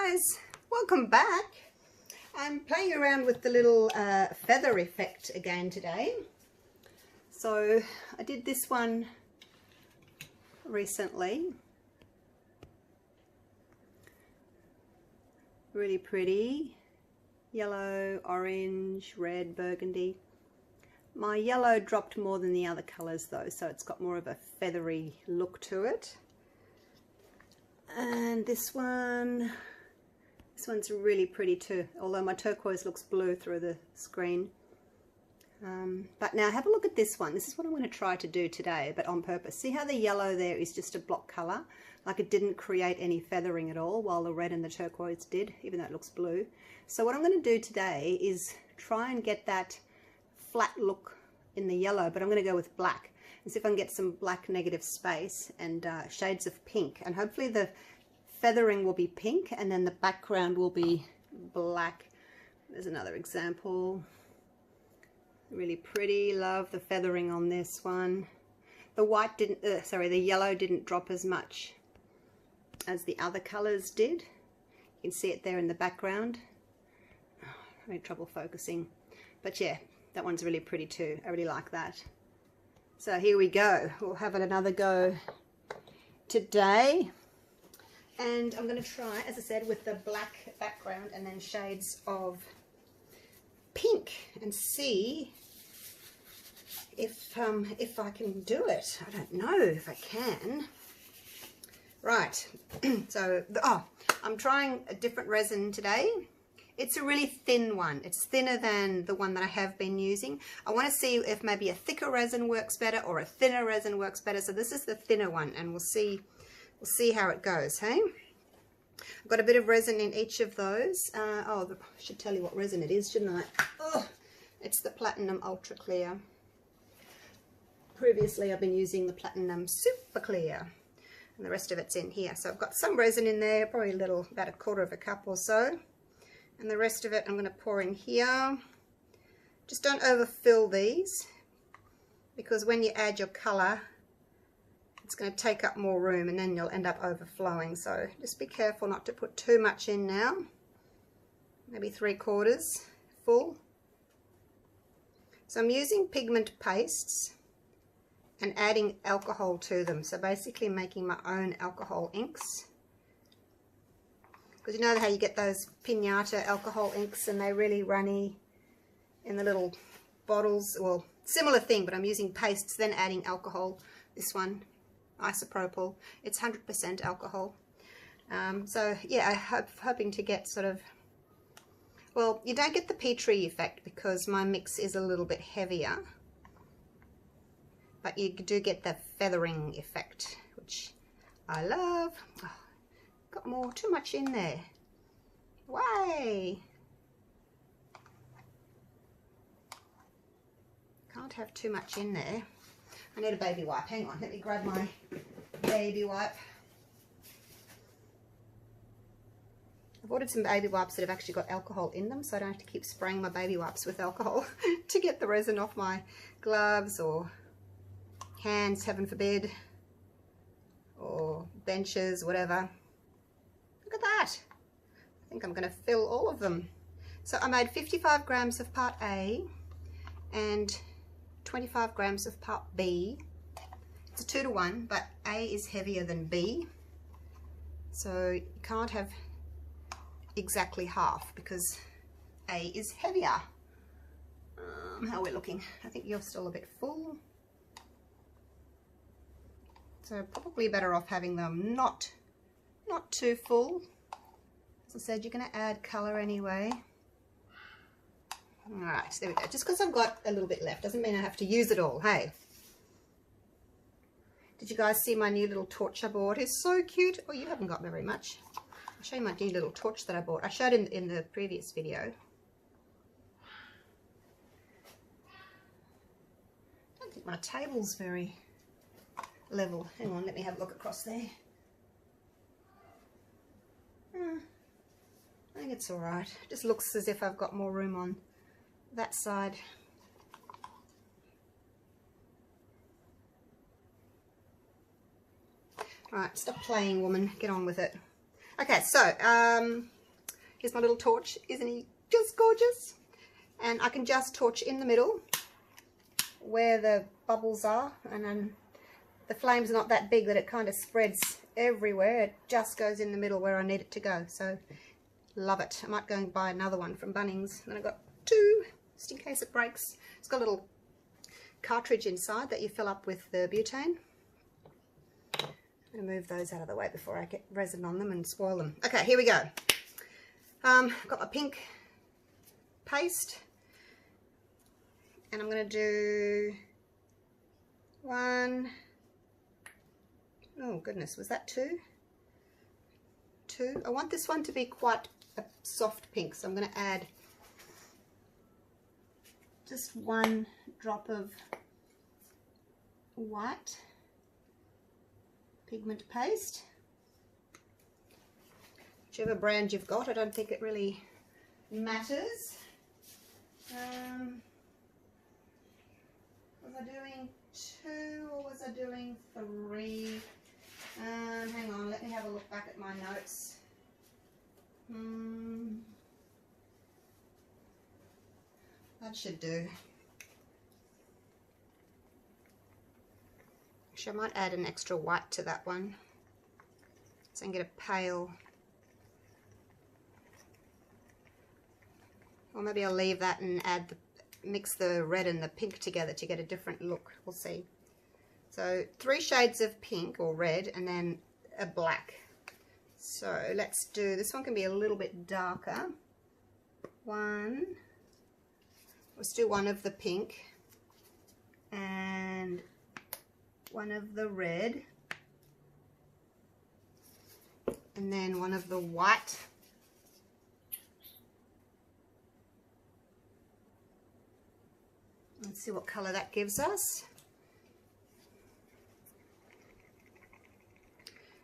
guys, welcome back. I'm playing around with the little feather effect again today. So I did this one recently. Really pretty. Yellow, orange, red, burgundy. My yellow dropped more than the other colours though, so it's got more of a feathery look to it. And this one's really pretty too, although my turquoise looks blue through the screen. But now have a look at this one. This is what I'm going to try to do today, but on purpose. See how the yellow there is just a block colour? Like it didn't create any feathering at all, while the red and the turquoise did, even though it looks blue. So what I'm going to do today is try and get that flat look in the yellow, but I'm going to go with black and see if I can get some black negative space and shades of pink, and hopefully the feathering will be pink and then the background will be black. There's another example. Really pretty. Love the feathering on this one. The white didn't the yellow didn't drop as much as the other colors did. You can see it there in the background. Oh, I had trouble focusing, but yeah, that one's really pretty too. I really like that. So here we go. We'll have another go today. And I'm going to try, as I said, with the black background and then shades of pink and see if I can do it. I don't know if I can. Right. So, I'm trying a different resin today. It's a really thin one. It's thinner than the one that I have been using. I want to see if maybe a thicker resin works better or a thinner resin works better. So this is the thinner one, and we'll see how it goes, hey? I've got a bit of resin in each of those. I should tell you what resin it is, shouldn't I? Oh, it's the Platinum Ultra Clear. Previously I've been using the Platinum Super Clear, and the rest of it's in here. So I've got some resin in there, probably about 1/4 of a cup or so. And the rest of it I'm going to pour in here. Just don't overfill these, because when you add your colour, it's going to take up more room and then you'll end up overflowing. So just be careful not to put too much in now. Maybe 3/4 full. So I'm using pigment pastes and adding alcohol to them. So basically making my own alcohol inks. Because you know how you get those pinata alcohol inks and they're really runny in the little bottles? Well, similar thing, but I'm using pastes, then adding alcohol. This one, isopropyl, it's 100% alcohol. So yeah, I'm hoping to get sort of, well, you don't get the Feathery effect because my mix is a little bit heavier, but you do get the feathering effect, which I love. Oh, got too much in there. Why? Can't have too much in there. I need a baby wipe. Hang on, let me grab my baby wipe. I've ordered some baby wipes that have actually got alcohol in them, so I don't have to keep spraying my baby wipes with alcohol to get the resin off my gloves or hands, heaven forbid, or benches, whatever. Look at that. I think I'm going to fill all of them. So I made 55 grams of part A and 25 grams of part B. It's a 2-to-1, but A is heavier than B. So you can't have exactly half because A is heavier. How we're looking. I think you're still a bit full. So probably better off having them not too full. As I said, you're going to add colour anyway. Alright, so there we go. Just because I've got a little bit left doesn't mean I have to use it all, hey? Did you guys see my new little torch I bought? It's so cute. Oh, you haven't got very much. I'll show you my new little torch that I bought. I showed in the previous video. I don't think my table's very level. Hang on, let me have a look across there. I think it's alright. Just looks as if I've got more room on that side. Alright, stop playing, woman. Get on with it. Okay, so Here's my little torch. Isn't he just gorgeous? And I can just torch in the middle where the bubbles are, and then the flame's not that big that it kind of spreads everywhere. It just goes in the middle where I need it to go. So love it. I might go and buy another one from Bunnings. Then I've got two just in case it breaks. It's got a little cartridge inside that you fill up with the butane. I'm going to move those out of the way before I get resin on them and spoil them. Okay, here we go. I've got my pink paste, and I'm going to do one. Oh goodness, was that two? Two. I want this one to be quite a soft pink, so I'm going to add just one drop of white pigment paste. Whichever brand you've got, I don't think it really matters. Was I doing two or was I doing three? Hang on, let me have a look back at my notes. That should do. Actually, I might add an extra white to that one so I can get a pale. Or maybe I'll leave that and add mix the red and the pink together to get a different look. We'll see. So 3 shades of pink or red and then a black. So let's do, this one can be a little bit darker. Let's do one of the pink and one of the red and then one of the white. Let's see what color that gives us.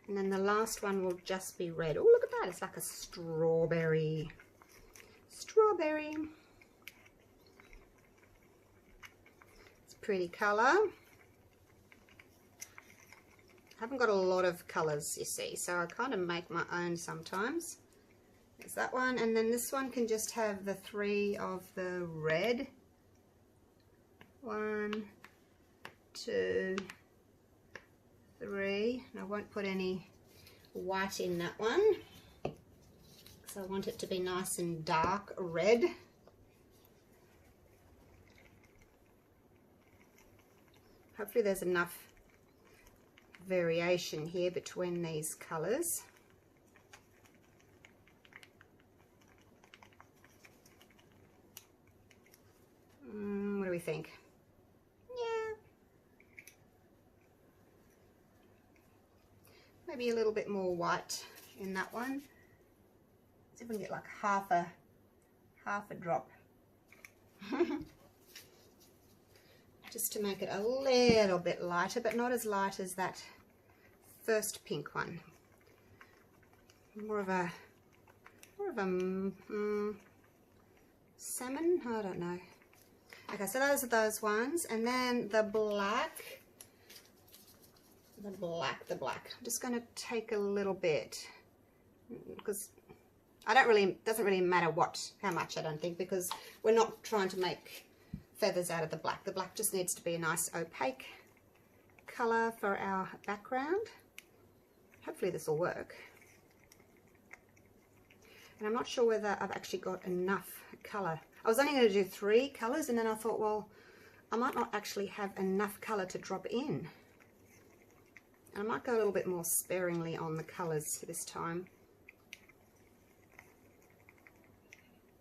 And then the last one will just be red. Oh, look at that. It's like a strawberry. Strawberry. It's a pretty color. I haven't got a lot of colors, you see, so I kind of make my own sometimes. There's that one. And then this one can just have the 3 of the red. 1, 2, 3, and I won't put any white in that one because I want it to be nice and dark red. Hopefully there's enough variation here between these colours. What do we think? Maybe a little bit more white in that one. See if we can get like half a drop. Just to make it a little bit lighter, but not as light as that first pink one. More of a salmon, I don't know. Okay, so those are those ones, and then the black. The black. I'm just going to take a little bit because doesn't really matter how much, I don't think, because we're not trying to make feathers out of the black. The black just needs to be a nice opaque color for our background. Hopefully this will work. And I'm not sure whether I've actually got enough color. I was only going to do 3 colors, and then I thought, well, I might not actually have enough color to drop in. I might go a little bit more sparingly on the colours this time.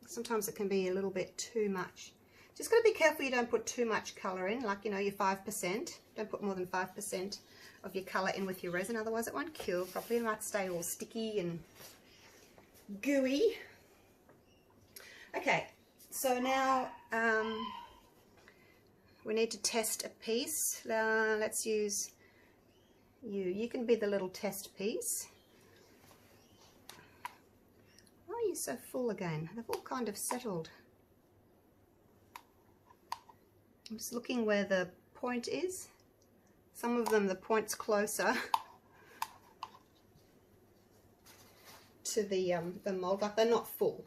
Sometimes it can be a little bit too much. Just got to be careful you don't put too much colour in, like, you know, your 5%. Don't put more than 5% of your colour in with your resin, otherwise it won't cure properly. It might stay all sticky and gooey. Okay, so now we need to test a piece. Let's use you can be the little test piece. Why are you so full again? They've all kind of settled. I'm just looking where the point is. Some of them the point's closer into the mold, like they're not full.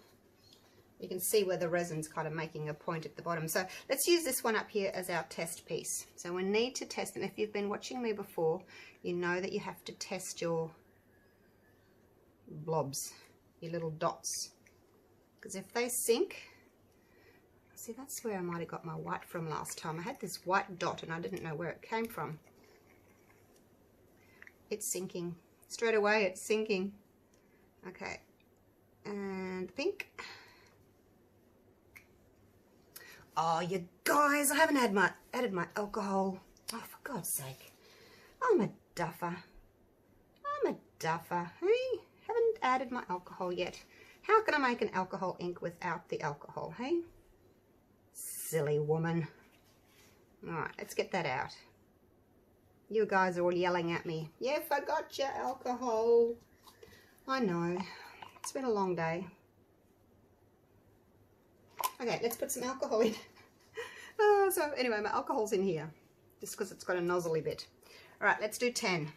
You can see where the resin's kind of making a point at the bottom. So let's use this one up here as our test piece. So we need to test, and if you've been watching me before, you know that you have to test your blobs, your little dots, because if they sink, see, that's where I might have got my white from last time. I had this white dot and I didn't know where it came from. It's sinking. Straight away it's sinking. Okay, and pink. Oh, you guys, I haven't added my alcohol. Oh, for God's sake. I'm a duffer. I'm a duffer. Hey, haven't added my alcohol yet. How can I make an alcohol ink without the alcohol, hey? Silly woman. Alright, let's get that out. You guys are all yelling at me. You forgot your alcohol. I know. It's been a long day. Okay, let's put some alcohol in. Oh, so anyway, my alcohol's in here, just because it's got a nozzly bit. All right, let's do 10.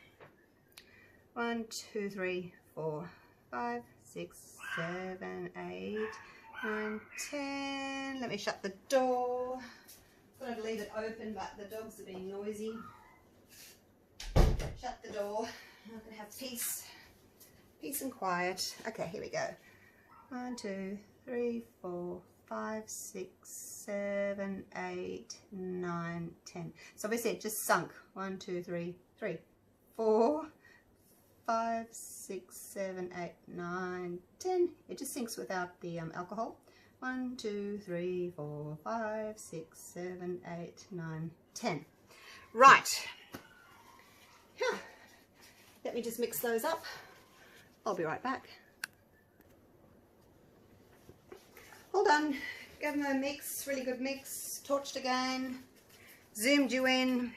1, 2, 3, 4, 5, 6, 7, 8, 9, 10. Let me shut the door. Thought I'd leave it open, but the dogs are being noisy. Shut the door. I'm gonna have peace and quiet. Okay, here we go. 1, 2, 3, 4, 5, 6, 7, 8, 9, 10. So obviously it just sunk. 1, 2, 3, 4, 5, 6, 7, 8, 9, 10. It just sinks without the alcohol. 1, 2, 3, 4, 5, 6, 7, 8, 9, 10. Right. Huh. Let me just mix those up. I'll be right back. All done. Gave them a mix, really good mix. Torched again. Zoomed you in.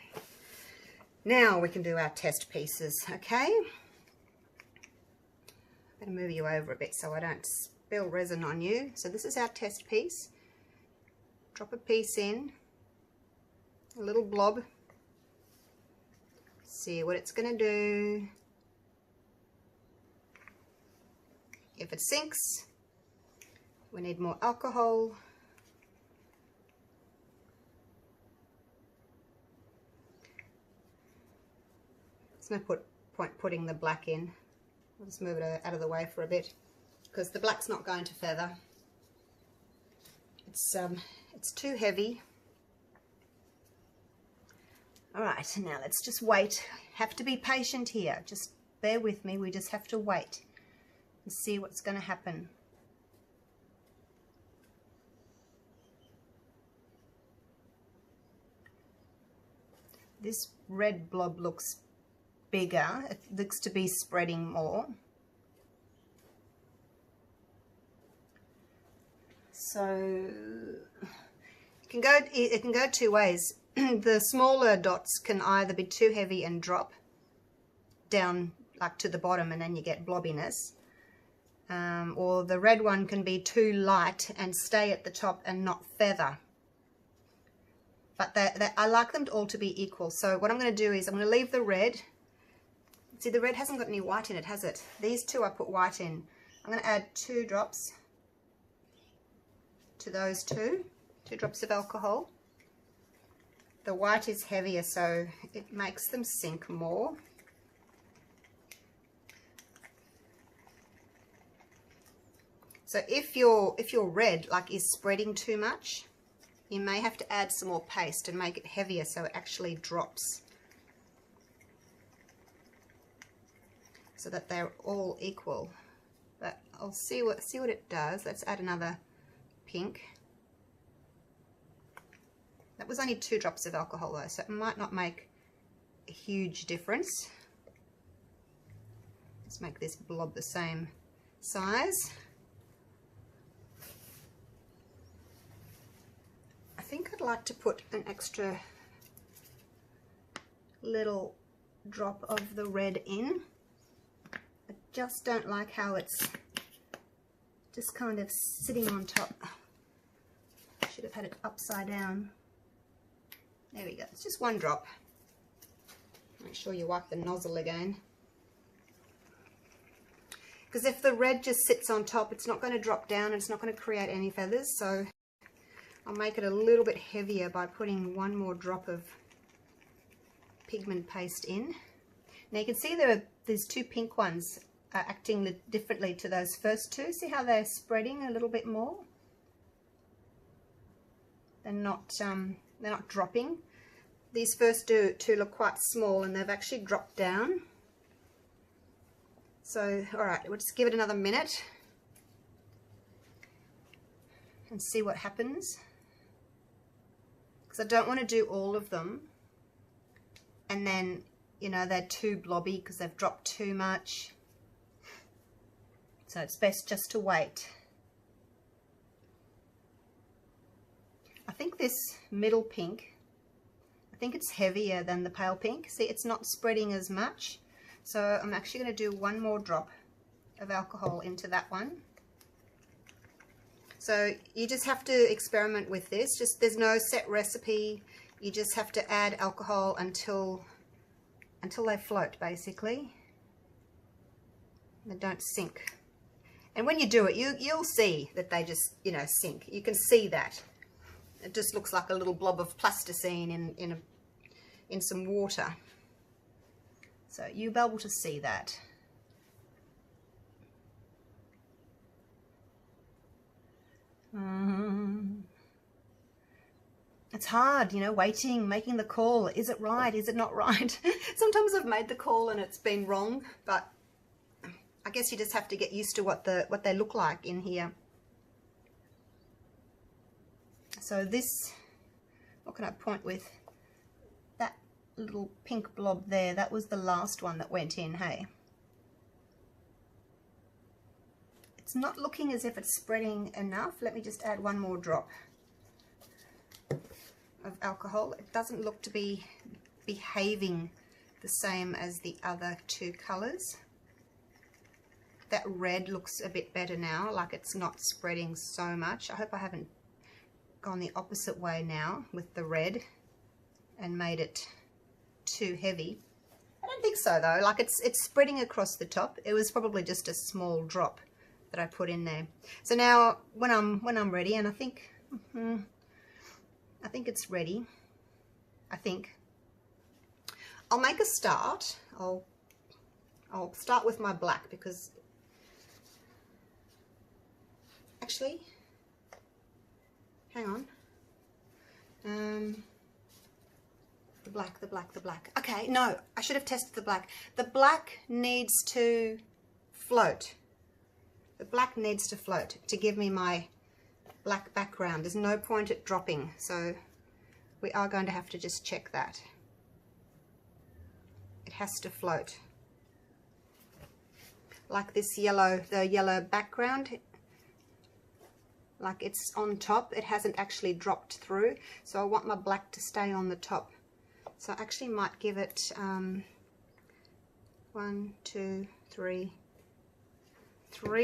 Now we can do our test pieces, okay? I'm going to move you over a bit so I don't spill resin on you. So this is our test piece. Drop a piece in. A little blob. See what it's going to do. If it sinks, we need more alcohol. There's no point putting the black in. I'll just move it out of the way for a bit because the black's not going to feather. It's too heavy. All right, now let's just wait. Have to be patient here. Just bear with me. We just have to wait and see what's going to happen. This red blob looks bigger. It looks to be spreading more. So it can go two ways. The smaller dots can either be too heavy and drop down like to the bottom and then you get blobbiness, or the red one can be too light and stay at the top and not feather. But I like them all to be equal. So what I'm going to do is I'm going to leave the red. See, the red hasn't got any white in it, has it? These two I put white in. I'm going to add 2 drops to those 2 drops of alcohol. The white is heavier, so it makes them sink more. So if your red is spreading too much, you may have to add some more paste and make it heavier so it actually drops, so that they're all equal. But I'll see what it does. Let's add another pink. That was only 2 drops of alcohol though, so it might not make a huge difference. Let's make this blob the same size. I think I'd like to put an extra little drop of the red in. I just don't like how it's just kind of sitting on top. I should have had it upside down. There we go. It's just 1 drop. Make sure you wipe the nozzle again. because if the red just sits on top, it's not going to drop down and it's not going to create any feathers. So I'll make it a little bit heavier by putting one more drop of pigment paste in. Now you can see there's two pink ones acting differently to those first two. See how they're spreading a little bit more? They're not dropping. These first two look quite small and they've actually dropped down. So, alright, we'll just give it another minute and see what happens. Because I don't want to do all of them and then, you know, they're too blobby because they've dropped too much. So it's best just to wait. I think this middle pink, I think it's heavier than the pale pink. See, it's not spreading as much. So I'm actually going to do one more drop of alcohol into that one. So you just have to experiment with this. There's no set recipe. You just have to add alcohol until they float, basically. They don't sink. And when you do it, you'll see that they just, you know, sink. You can see that. It just looks like a little blob of plasticine in some water. So you'll be able to see that. It's hard, you know, waiting, making the call. Is it right? Is it not right? Sometimes I've made the call and it's been wrong, but I guess you just have to get used to what they look like in here. So this, what can I point with? That little pink blob there, that was the last one that went in, hey? It's not looking as if it's spreading enough. Let me just add one more drop of alcohol. It doesn't look to be behaving the same as the other two colors. That red looks a bit better now, like it's not spreading so much. I hope I haven't gone the opposite way now with the red and made it too heavy. I don't think so though, like it's spreading across the top. It was probably just a small drop that I put in there. So now when I'm ready, and I think it's ready. I think I'll make a start. I'll start with my black because actually, hang on. The black. Okay, no, I should have tested the black. The black needs to float. The black needs to float to give me my black background. There's no point at dropping, so we are going to have to just check that. It has to float. Like this yellow, the yellow background, like it's on top, it hasn't actually dropped through, so I want my black to stay on the top. So I actually might give it 1, 2, 3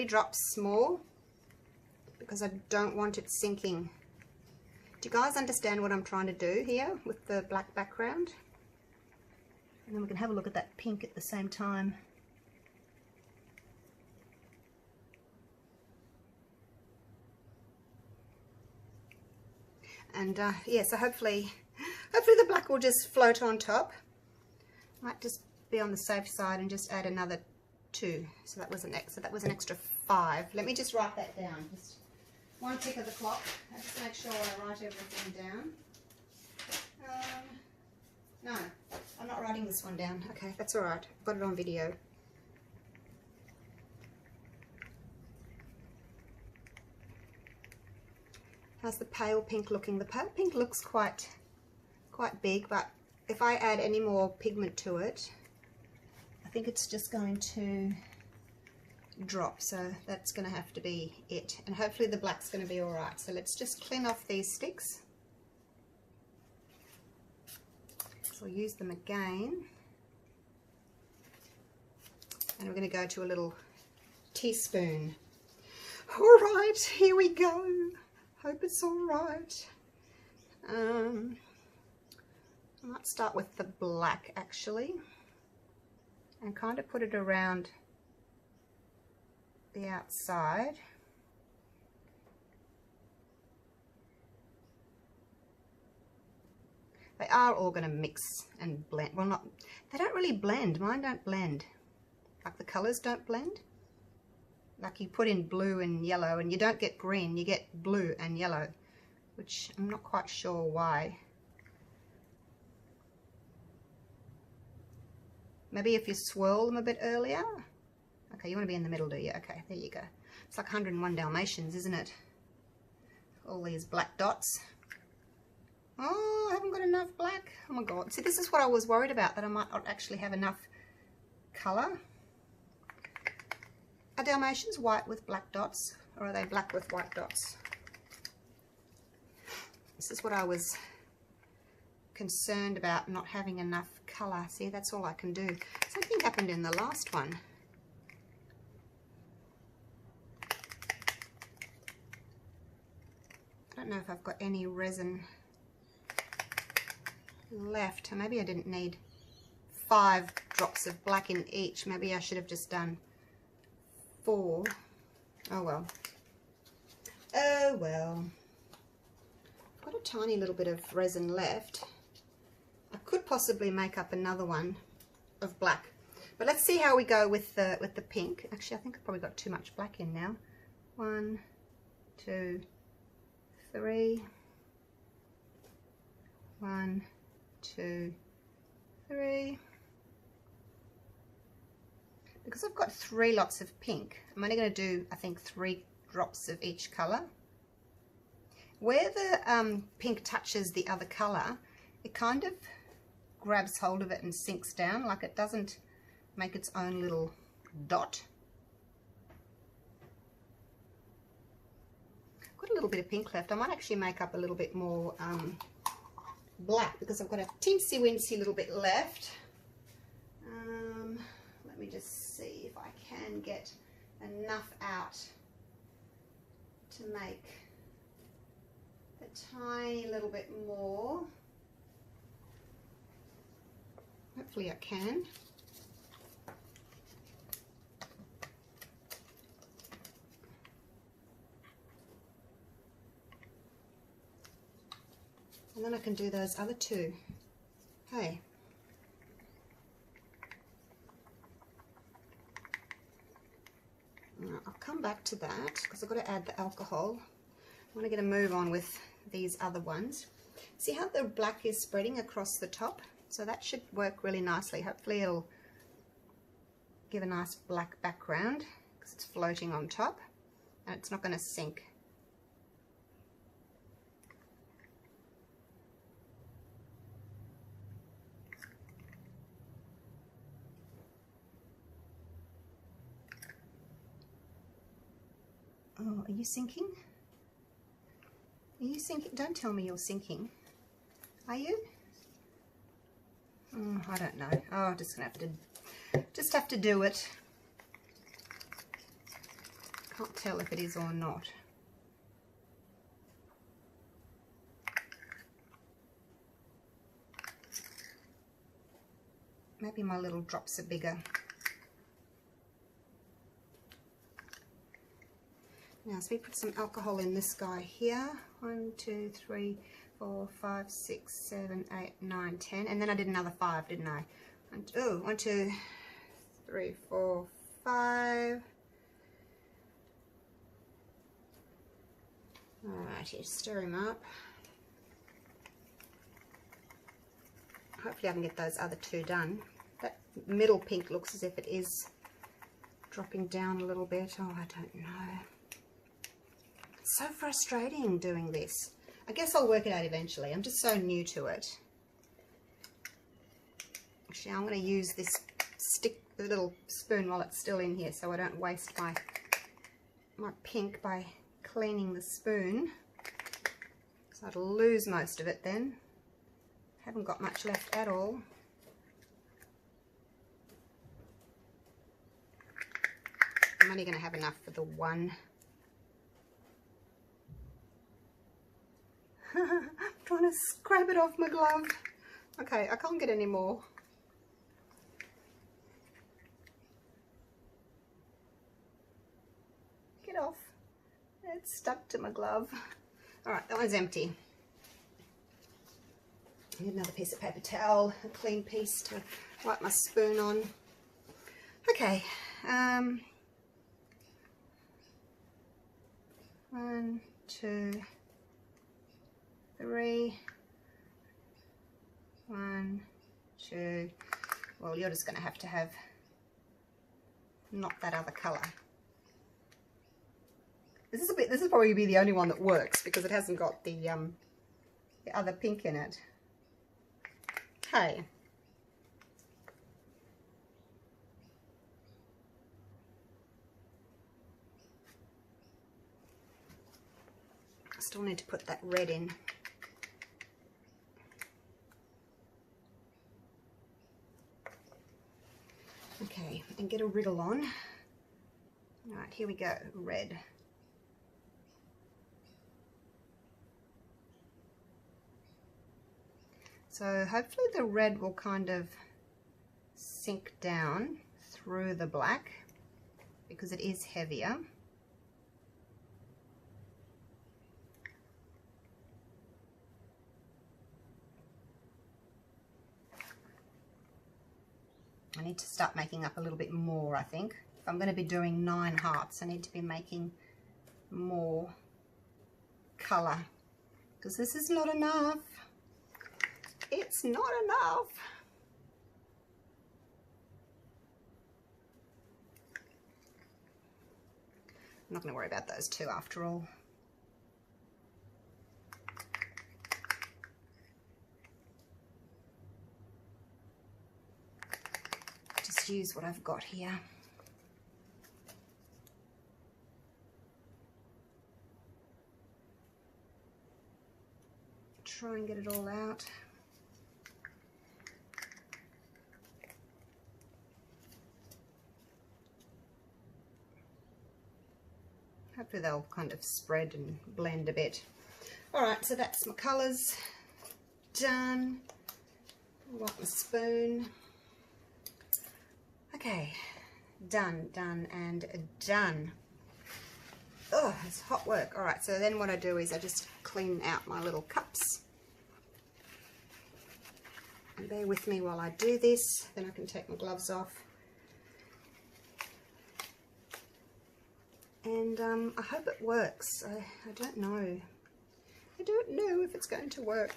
drops more because I don't want it sinking. Do you guys understand what I'm trying to do here with the black background? And then we can have a look at that pink at the same time. And yeah, so hopefully the black will just float on top. Might just be on the safe side and just add another 2. So that was an extra 5. Let me just write that down. Just one tick of the clock. I just make sure I write everything down. No, I'm not writing this one down. Okay, that's all right. I've got it on video. How's the pale pink looking? The pale pink looks quite big, but if I add any more pigment to it, I think it's just going to drop. So that's going to have to be it. And hopefully the black's going to be all right. So let's just clean off these sticks. So I'll use them again. And we're going to go to a little teaspoon. All right, here we go. Hope it's all right. I might start with the black actually and kind of put it around the outside. They are all going to mix and blend. Well, not, they don't really blend. Mine don't blend. Like the colours don't blend. Like you put in blue and yellow and you don't get green, you get blue and yellow, which I'm not quite sure why. Maybe if you swirl them a bit earlier. Okay, you want to be in the middle, do you? Okay, there you go. It's like 101 Dalmatians, isn't it? All these black dots. Oh, I haven't got enough black. Oh my god. See, this is what I was worried about, that I might not actually have enough colour. Are Dalmatians white with black dots, or are they black with white dots? This is what I was concerned about, not having enough colour. See, that's all I can do. Something happened in the last one. I don't know if I've got any resin left. Or maybe I didn't need 5 drops of black in each. Maybe I should have just done 4. Oh well. Oh well. I've got a tiny little bit of resin left. I could possibly make up another one of black, but let's see how we go with the pink. Actually, I think I've probably got too much black in now. 1, 2, 3. 1, 2, 3. Because I've got 3 lots of pink, I'm only going to do, I think, 3 drops of each colour. Where the pink touches the other colour, it kind of grabs hold of it and sinks down, like it doesn't make its own little dot. Got a little bit of pink left. I might actually make up a little bit more black, because I've got a teensy weensy little bit left. Let me just see if I can get enough out to make a tiny little bit more. Hopefully I can. And then I can do those other 2. Hey. Now, I'll come back to that because I've got to add the alcohol. I want to get a move on with these other ones. See how the black is spreading across the top? So that should work really nicely. Hopefully it'll give a nice black background because it's floating on top and it's not going to sink. Oh, are you sinking? Are you sinking? Don't tell me you're sinking. Are you? Oh, I don't know. Oh, I'm just gonna have to do it. Can't tell if it is or not. Maybe my little drops are bigger. Now, so we put some alcohol in this guy here. 1, 2, 3, 4, 5, 6, 7, 8, 9, 10. And then I did another 5, didn't I? 1, 2, 3, 4, 5. Alrighty, stir him up. Hopefully I can get those other 2 done. That middle pink looks as if it is dropping down a little bit. Oh, I don't know. It's so frustrating doing this. I guess I'll work it out eventually. I'm just so new to it. Actually, I'm going to use this stick, the little spoon, while it's still in here, so I don't waste my pink by cleaning the spoon. So I'll lose most of it then. Haven't got much left at all. I'm only going to have enough for the one. I'm trying to scrap it off my glove. Okay, I can't get any more. It's stuck to my glove. All right, that one's empty. I need another piece of paper towel, a clean piece to wipe my spoon on. Okay. 1, 2, 3. 1, 2. Well, you're just going to have not that other colour. This is probably be the only one that works because it hasn't got the other pink in it. Okay. I still need to put that red in. Okay, and get a wriggle on. All right, here we go, red. So hopefully the red will kind of sink down through the black because it is heavier. I need to start making up a little bit more, I think. If I'm going to be doing 9 hearts, I need to be making more colour because this is not enough. It's not enough. I'm not going to worry about those 2 after all. Just use what I've got here. Try and get it all out. Hopefully they'll kind of spread and blend a bit. Alright, so that's my colours done. Wipe my spoon. Okay, done, and done. Oh, it's hot work. Alright, so then what I do is I just clean out my little cups. And bear with me while I do this, then I can take my gloves off. And I hope it works. I don't know. I don't know if it's going to work.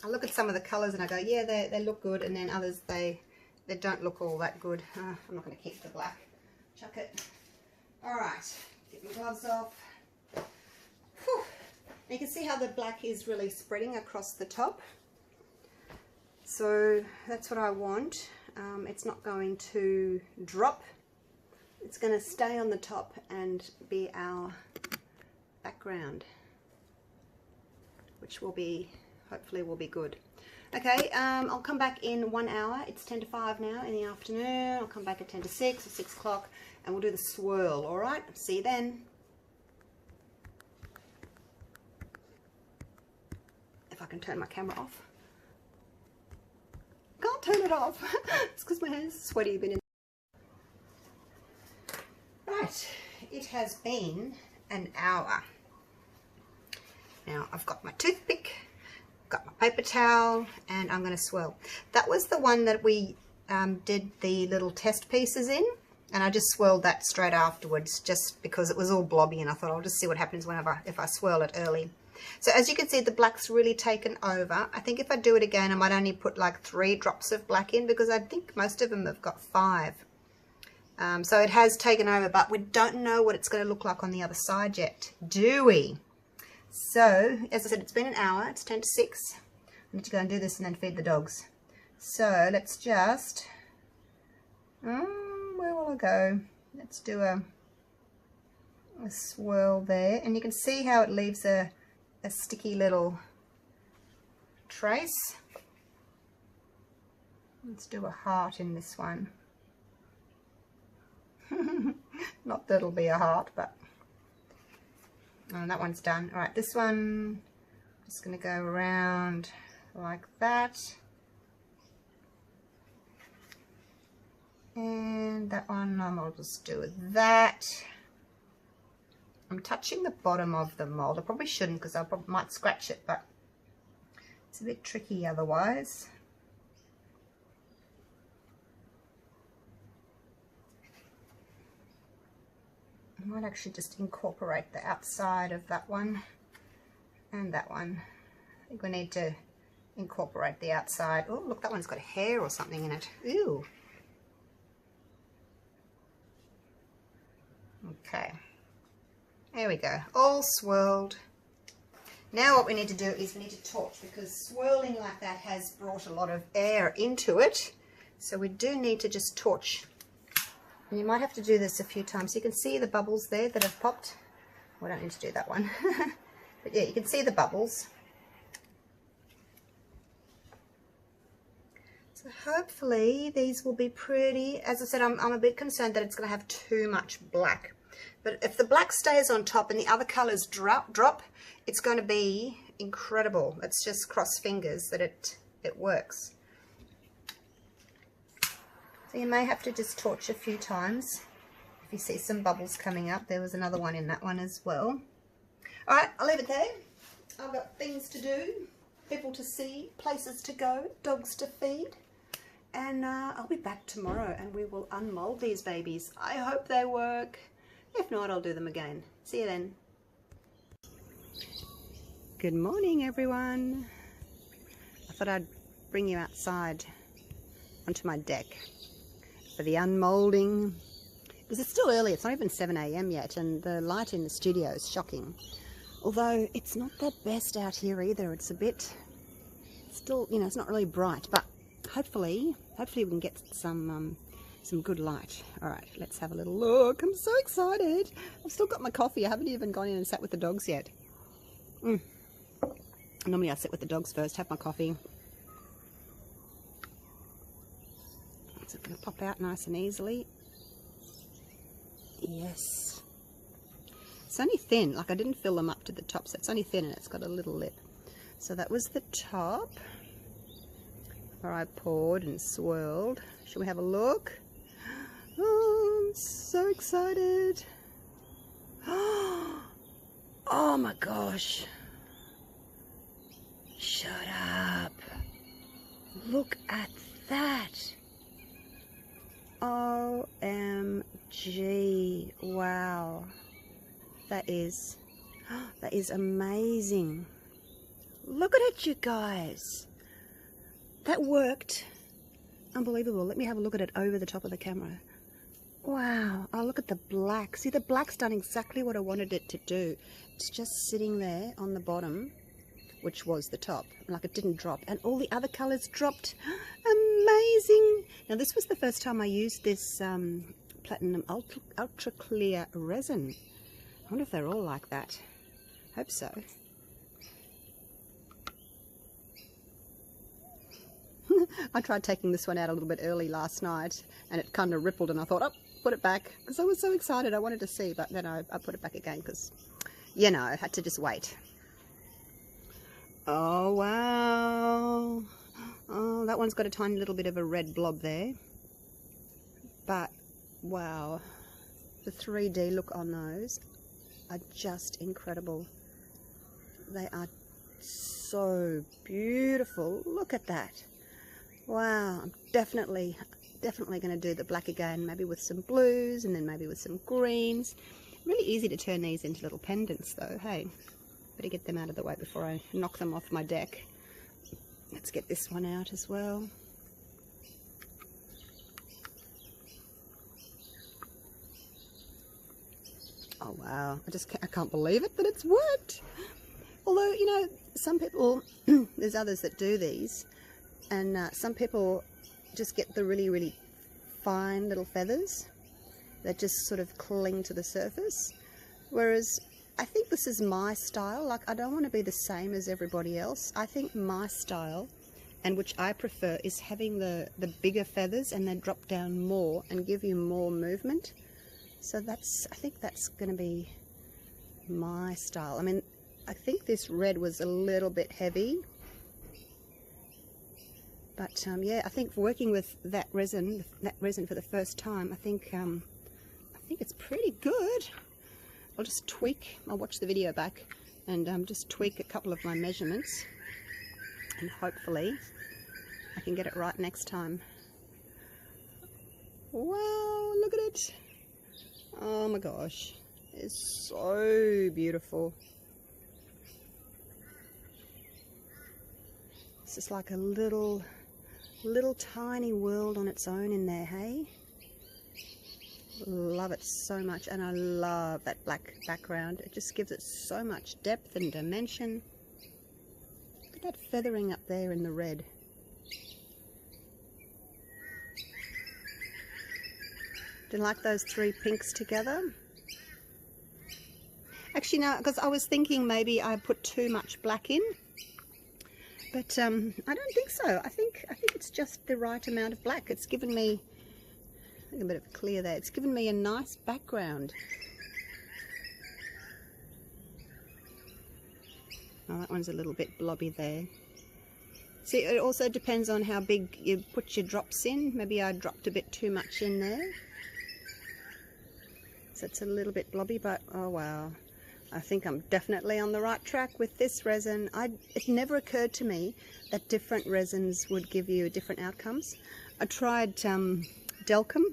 I look at some of the colours and I go, yeah, they look good, and then others, they don't look all that good. I'm not going to keep the black. Chuck it. Alright, get my gloves off. Whew. You can see how the black is really spreading across the top. So that's what I want. It's not going to drop. It's going to stay on the top and be our background, which will be, hopefully will be good. Okay, I'll come back in 1 hour. It's 10 to 5 now in the afternoon. I'll come back at 10 to 6 or 6 o'clock and we'll do the swirl, alright? See you then. If I can turn my camera off. Can't turn it off. It's because my hands are sweaty. Right, it has been an hour. Now I've got my toothpick, got my paper towel, and I'm going to swirl. That was the one that we did the little test pieces in, and I just swirled that straight afterwards just because it was all blobby, and I thought I'll just see what happens if I swirl it early. So as you can see, the black's really taken over. I think if I do it again, I might only put like 3 drops of black in because I think most of them have got 5. So it has taken over, but we don't know what it's going to look like on the other side yet, do we? So, as I said, it's been an hour. It's 10 to 6. I need to go and do this and then feed the dogs. So let's just, where will I go? Let's do a swirl there, and you can see how it leaves a sticky little trace. Let's do a heart in this one. Not that it'll be a heart, but that one's done. All right, this one, just going to go around like that. And that one I'll just do with that. I'm touching the bottom of the mold. I probably shouldn't because I might scratch it, but it's a bit tricky otherwise. I might actually just incorporate the outside of that one and that one. I think we need to incorporate the outside. Oh, look, that one's got hair or something in it. Ew. Okay. There we go. All swirled. Now what we need to do is we need to torch, because swirling like that has brought a lot of air into it. So we do need to just torch. And you might have to do this a few times. You can see the bubbles there that have popped. Well, I don't need to do that one. But yeah, you can see the bubbles. So hopefully these will be pretty. As I said, I'm a bit concerned that it's going to have too much black. But if the black stays on top and the other colours drop, it's going to be incredible. Let's just cross fingers that it works. So you may have to just torch a few times if you see some bubbles coming up. There was another one in that one as well. Alright, I'll leave it there. I've got things to do, people to see, places to go, dogs to feed. And I'll be back tomorrow and we will unmold these babies. I hope they work. If not, I'll do them again. See you then. Good morning, everyone. I thought I'd bring you outside onto my deck for the unmolding, because it's still early. It's not even 7 AM yet, and the light in the studio is shocking. Although it's not the best out here either. It's a bit, still, you know, it's not really bright, but hopefully we can get some good light. All right, let's have a little look. I'm so excited. I've still got my coffee. I haven't even gone in and sat with the dogs yet. Normally I sit with the dogs first, have my coffee. Is it going to pop out nice and easily? Yes. It's only thin, like I didn't fill them up to the top, so it's only thin and it's got a little lip. So that was the top where I poured and swirled. Shall we have a look? Oh, I'm so excited. Oh my gosh. Shut up. Look at that. OMG. Wow. That is amazing. Look at it, you guys. That worked. Unbelievable. Let me have a look at it over the top of the camera. Wow. Oh, look at the black. See, the black's done exactly what I wanted it to do. It's just sitting there on the bottom, which was the top. Like, it didn't drop. And all the other colours dropped. Amazing. Now, this was the first time I used this Platinum Ultra Clear Resin. I wonder if they're all like that. Hope so. I tried taking this one out a little bit early last night and it kind of rippled, and I thought, oh, put it back, because I was so excited. I wanted to see, but then I put it back again because, you know, I had to just wait. Oh, wow. Oh, that one's got a tiny little bit of a red blob there. But, wow. The 3D look on those are just incredible. They are so beautiful. Look at that. Wow. I'm definitely going to do the black again, maybe with some blues and then maybe with some greens. Really easy to turn these into little pendants though, hey. Better get them out of the way before I knock them off my deck. Let's get this one out as well. Oh wow, I can't believe it, but it's worked. Although, you know, some people, there's others that do these, and some people just get the really, really fine little feathers that just sort of cling to the surface. Whereas I think this is my style. Like, I don't want to be the same as everybody else. I think my style, and which I prefer, is having the bigger feathers and then drop down more and give you more movement. So I think that's going to be my style. I mean, I think this red was a little bit heavy. But yeah, I think working with that resin for the first time, I think it's pretty good. I'll just tweak. I'll watch the video back and just tweak a couple of my measurements, and hopefully I can get it right next time. Wow, look at it. Oh my gosh, it's so beautiful. It's just like a little tiny world on its own in there, hey? Love it so much, and I love that black background. It just gives it so much depth and dimension. Look at that feathering up there in the red. Do you like those three pinks together? Actually, no, because I was thinking maybe I put too much black in, but I don't think so. I think it's just the right amount of black. It's given me a bit of a clear there. It's given me a nice background. Oh, that one's a little bit blobby there. See, it also depends on how big you put your drops in. Maybe I dropped a bit too much in there, so it's a little bit blobby, but oh wow. I think I'm definitely on the right track with this resin. It never occurred to me that different resins would give you different outcomes. I tried Delcom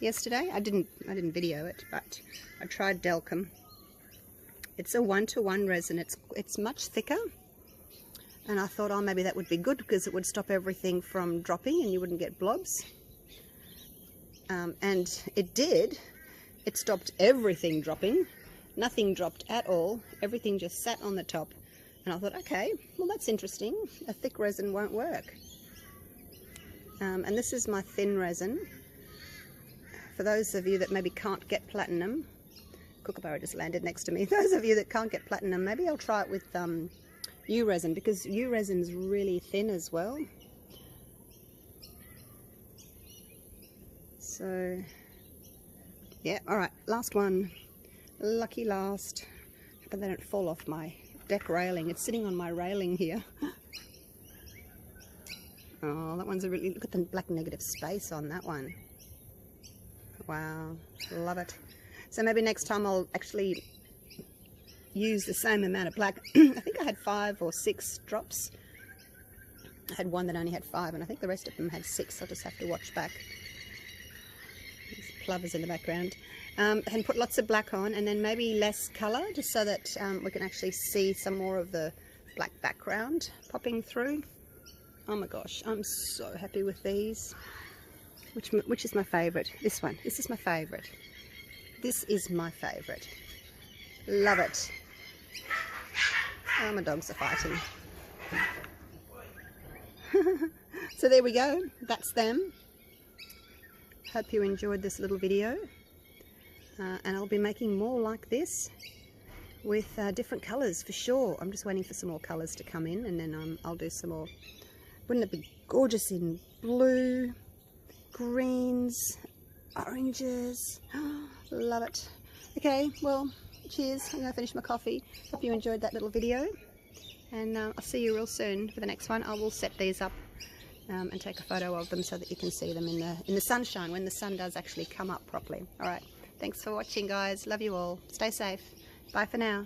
yesterday. I didn't video it, but I tried Delcom. It's a 1-to-1 resin. It's much thicker, and I thought, oh, maybe that would be good because it would stop everything from dropping and you wouldn't get blobs. And it did. It stopped everything dropping. Nothing dropped at all. Everything just sat on the top. And I thought, okay, well, that's interesting. A thick resin won't work. And this is my thin resin. For those of you that maybe can't get platinum, Kookaburra just landed next to me. Those of you that can't get platinum, maybe I'll try it with U-resin, because U-resin's really thin as well. So, yeah, all right, last one. Lucky last. But they don't fall off my deck railing. It's sitting on my railing here. Oh, that one's a really, look at the black negative space on that one. Wow, love it. So maybe next time I'll actually use the same amount of black. I think I had 5 or 6 drops. I had one that only had 5, and I think the rest of them had 6. I'll just have to watch back. There's plovers in the background. And put lots of black on, and then maybe less colour, just so that we can actually see some more of the black background popping through. Oh my gosh, I'm so happy with these. Which is my favourite? This one. This is my favourite. This is my favourite. Love it. Oh, my dogs are fighting. So there we go. That's them. Hope you enjoyed this little video. And I'll be making more like this with different colours for sure. I'm just waiting for some more colours to come in, and then I'll do some more. Wouldn't it be gorgeous in blue, greens, oranges? Love it. Okay, well, cheers. I'm going to finish my coffee. Hope you enjoyed that little video, and I'll see you real soon for the next one. I will set these up and take a photo of them so that you can see them in the sunshine when the sun does actually come up properly. All right. Thanks for watching, guys. Love you all. Stay safe. Bye for now.